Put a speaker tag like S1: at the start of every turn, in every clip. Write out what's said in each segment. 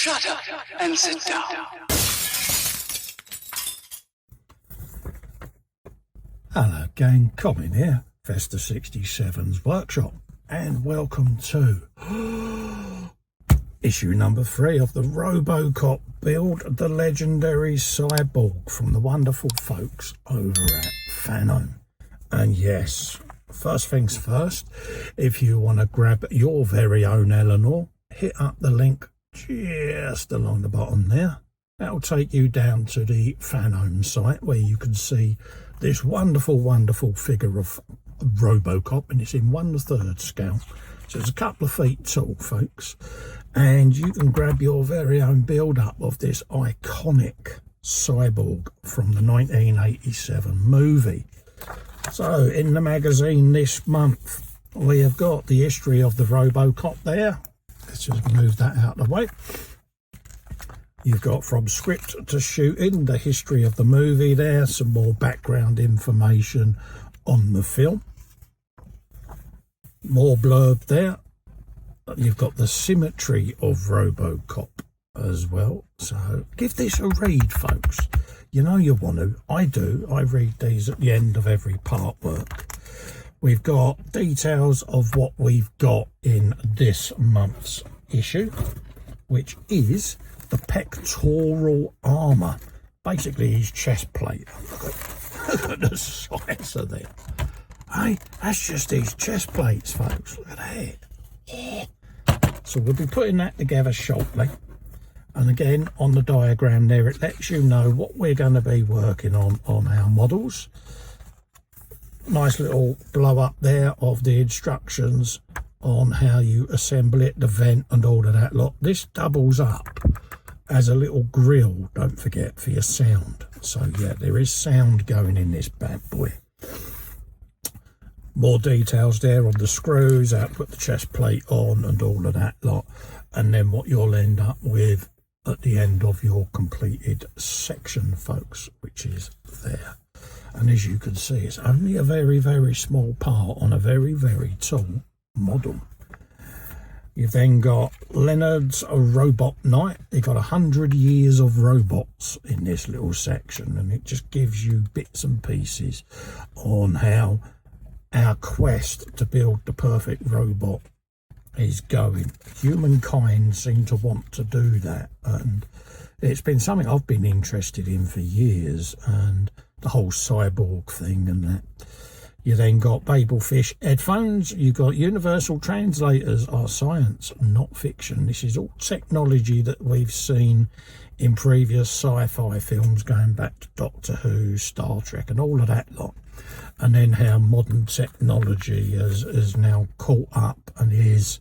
S1: Shut up and sit down.
S2: Hello gang, Colin here, Vesta 67's workshop, and welcome to issue number 3 of the RoboCop Build the Legendary Cyborg from the wonderful folks over at Fanhome. And yes, first things first, if you want to grab your very own Eleanor, hit up the link just along the bottom there. That'll take you down to the Fanhome site where you can see this wonderful figure of RoboCop, and it's in 1/3 scale, so it's a couple of feet tall, folks, and you can grab your very own build up of this iconic cyborg from the 1987 movie. So in the magazine this month we have got the history of the RoboCop there. Let's just move that out of the way. You've got from script to shooting, the history of the movie there, some more background information on the film. More blurb there. You've got the symmetry of RoboCop as well. So give this a read, folks. You know you want to. I do. I read these at the end of every Partwork. We've got details of what we've got in this month's issue, which is the pectoral armour, basically his chest plate. Look at the size of it. Hey, that's just his chest plates, folks. Look at that. Oh. So we'll be putting that together shortly. And again, on the diagram there, it lets you know what we're going to be working on our models. Nice little blow up there of the instructions on how you assemble it, the vent and all of that lot. This doubles up as a little grill, don't forget, for your sound. So yeah, there is sound going in this bad boy. More details there on the screws, how to put the chest plate on and all of that lot. And then what you'll end up with at the end of your completed section, folks, which is there. And as you can see, it's only a very small part on a very tall model. You've then got Leonard's Robot Night. They've got 100 years of robots in this little section, and it just gives you bits and pieces on how our quest to build the perfect robot is going. Humankind seem to want to do that, and it's been something I've been interested in for years, and the whole cyborg thing and that. You then got Babelfish headphones. You've got universal translators are science, not fiction. This is all technology that we've seen in previous sci-fi films going back to Doctor Who, Star Trek and all of that lot. And then how modern technology has now caught up and is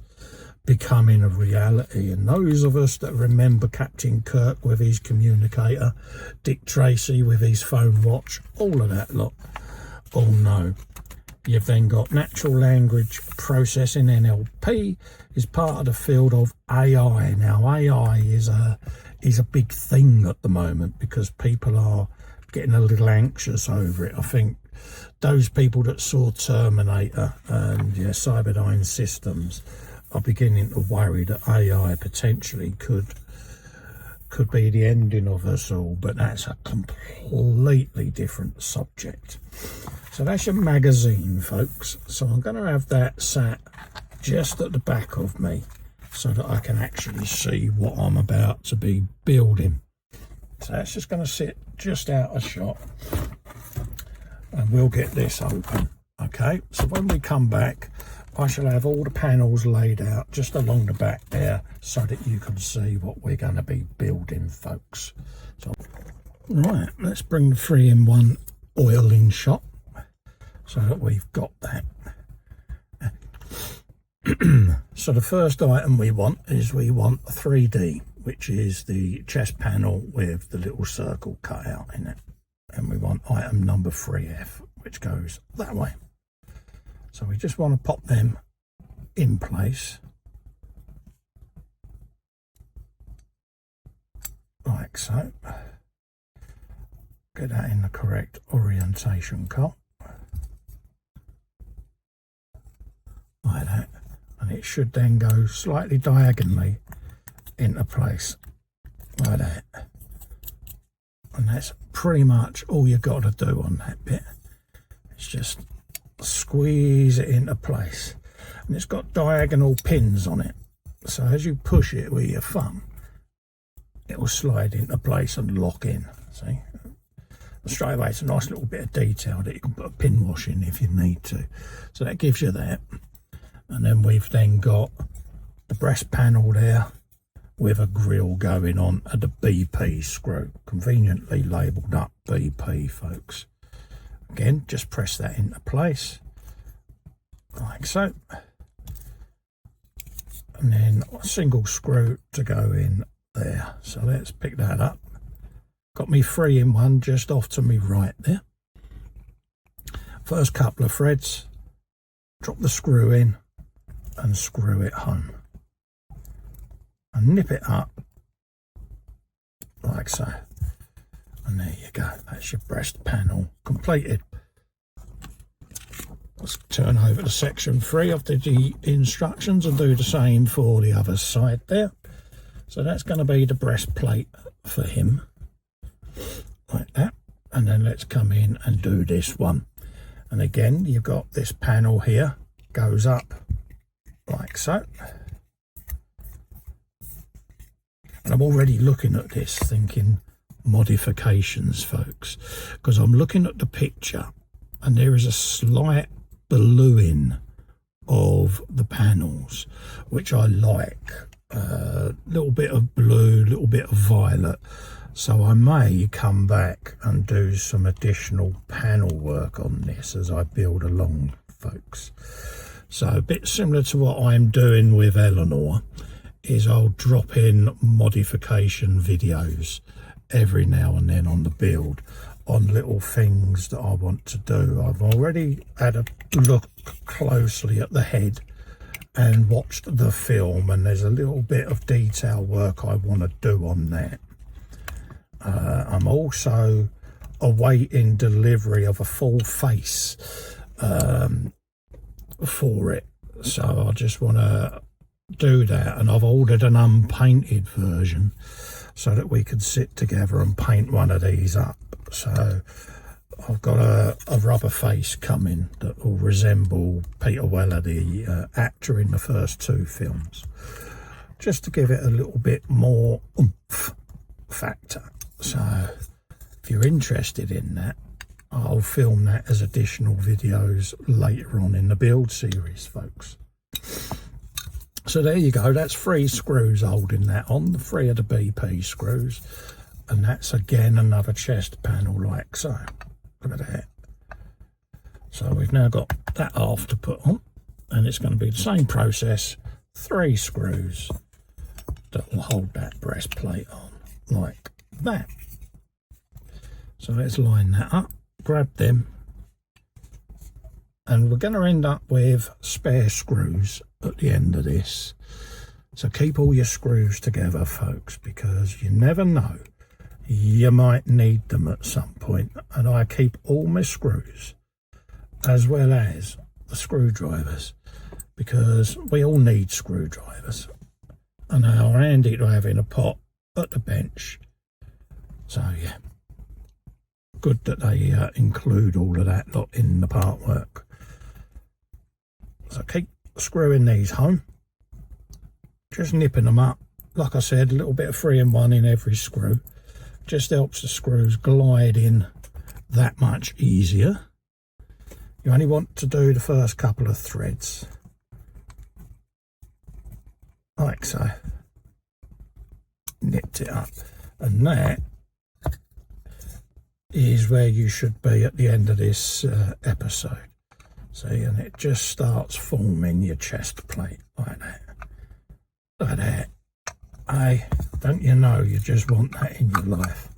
S2: becoming a reality. And those of us that remember Captain Kirk with his communicator, Dick Tracy with his phone watch, all of that lot, all know. You've then got natural language processing, NLP, is part of the field of AI. Now AI is a big thing at the moment because people are getting a little anxious over it. I think those people that saw Terminator and Cyberdyne Systems are beginning to worry that AI potentially could be the ending of us all, but that's a completely different subject. So that's your magazine, folks. So I'm going to have that sat just at the back of me so that I can actually see what I'm about to be building. So that's just going to sit just out of shot, and we'll get this open. Okay, so when we come back, I shall have all the panels laid out just along the back there so that you can see what we're going to be building, folks. So, right, let's bring the 3-in-1 oiling shot so that we've got that. So the first item we want a 3D, which is the chest panel with the little circle cut out in it. And we want item number 3F, which goes that way. So we just want to pop them in place like so. Get that in the correct orientation, Cole. Like that. And it should then go slightly diagonally into place like that. And that's pretty much all you got to do on that bit. It's just squeeze it into place. And it's got diagonal pins on it. So as you push it with your thumb, it will slide into place and lock in. See? And straight away, it's a nice little bit of detail that you can put a pin wash in if you need to. So that gives you that. And then we've then got the breast panel there with a grill going on and a BP screw, conveniently labelled up BP, folks. Again, just press that into place, like so. And then a single screw to go in there. So let's pick that up. Got me 3-in-1 just off to me right there. First couple of threads, drop the screw in and screw it home. And nip it up like so. And there you go, that's your breast panel completed. Let's turn over to section 3 of the instructions and do the same for the other side there. So that's going to be the breastplate for him, like that. And then let's come in and do this one. And again, you've got this panel here, goes up like so. And I'm already looking at this thinking modifications, folks, because I'm looking at the picture and there is a slight bluing of the panels, which I like. A little bit of blue, little bit of violet. So I may come back and do some additional panel work on this as I build along, folks. So a bit similar to what I'm doing with Eleanor is I'll drop in modification videos every now and then on the build on little things that I want to do. I've already had a look closely at the head and watched the film, and there's a little bit of detail work I want to do on that. I'm also awaiting delivery of a full face for it, so I just want to do that, and I've ordered an unpainted version so that we can sit together and paint one of these up. So I've got a rubber face coming that will resemble Peter Weller, the actor in the first 2 films, just to give it a little bit more oomph factor. So if you're interested in that, I'll film that as additional videos later on in the build series, folks. So there you go, that's 3 screws holding that on, the 3 of the BP screws, and that's again another chest panel like so. Look at that. So we've now got that half to put on, and it's going to be the same process, 3 screws that will hold that breastplate on like that. So let's line that up, grab them, and we're going to end up with spare screws at the end of this. So keep all your screws together, folks, because you never know, you might need them at some point. And I keep all my screws as well as the screwdrivers, because we all need screwdrivers, and they are handy to have in a pot at the bench. So yeah, good that they include all of that lot in the part work. So keep screwing these home, just nipping them up. Like I said, a little bit of 3-in-1 in every screw just helps the screws glide in that much easier. You only want to do the first couple of threads like so, nipped it up, and that is where you should be at the end of this episode. See, and it just starts forming your chest plate like that. Look at that. Hey, don't you know you just want that in your life?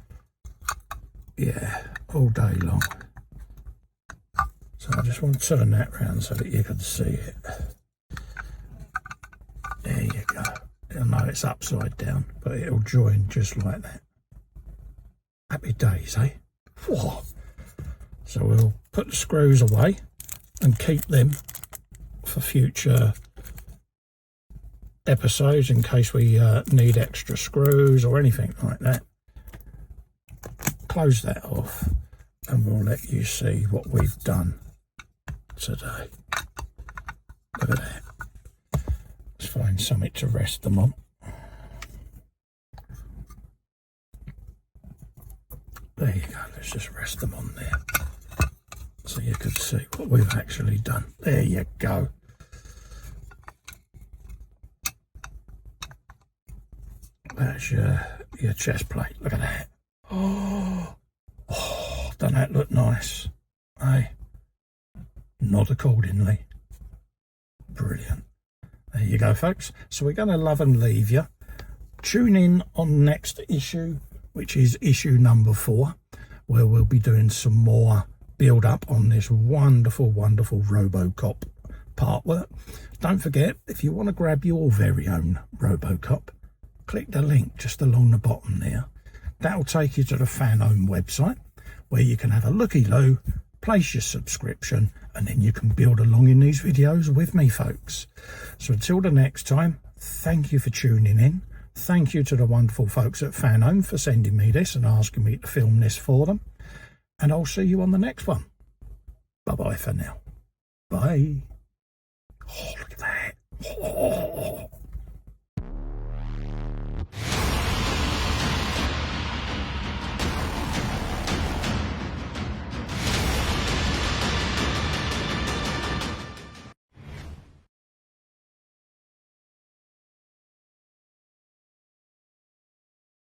S2: Yeah, all day long. So I just want to turn that round so that you can see it. There you go. I know it's upside down, but it'll join just like that. Happy days, eh? Whoa. So we'll put the screws away and keep them for future episodes in case we need extra screws or anything like that. Close that off and we'll let you see what we've done today. Look at that. Let's find something to rest them on. There you go, let's just rest them on there so you can see what we've actually done. There you go. That's your chest plate. Look at that. Oh, doesn't that look nice? Hey, nod accordingly. Brilliant. There you go, folks. So we're going to love and leave you. Tune in on next issue, which is issue number 4, where we'll be doing some more build up on this wonderful, wonderful RoboCop Partwork. Don't forget, if you want to grab your very own RoboCop, click the link just along the bottom there. That'll take you to the Fanhome website where you can have a looky-loo, place your subscription, and then you can build along in these videos with me, folks. So until the next time, thank you for tuning in. Thank you to the wonderful folks at Fanhome for sending me this and asking me to film this for them. And I'll see you on the next one. Bye-bye for now. Bye. Oh, look at that. Oh.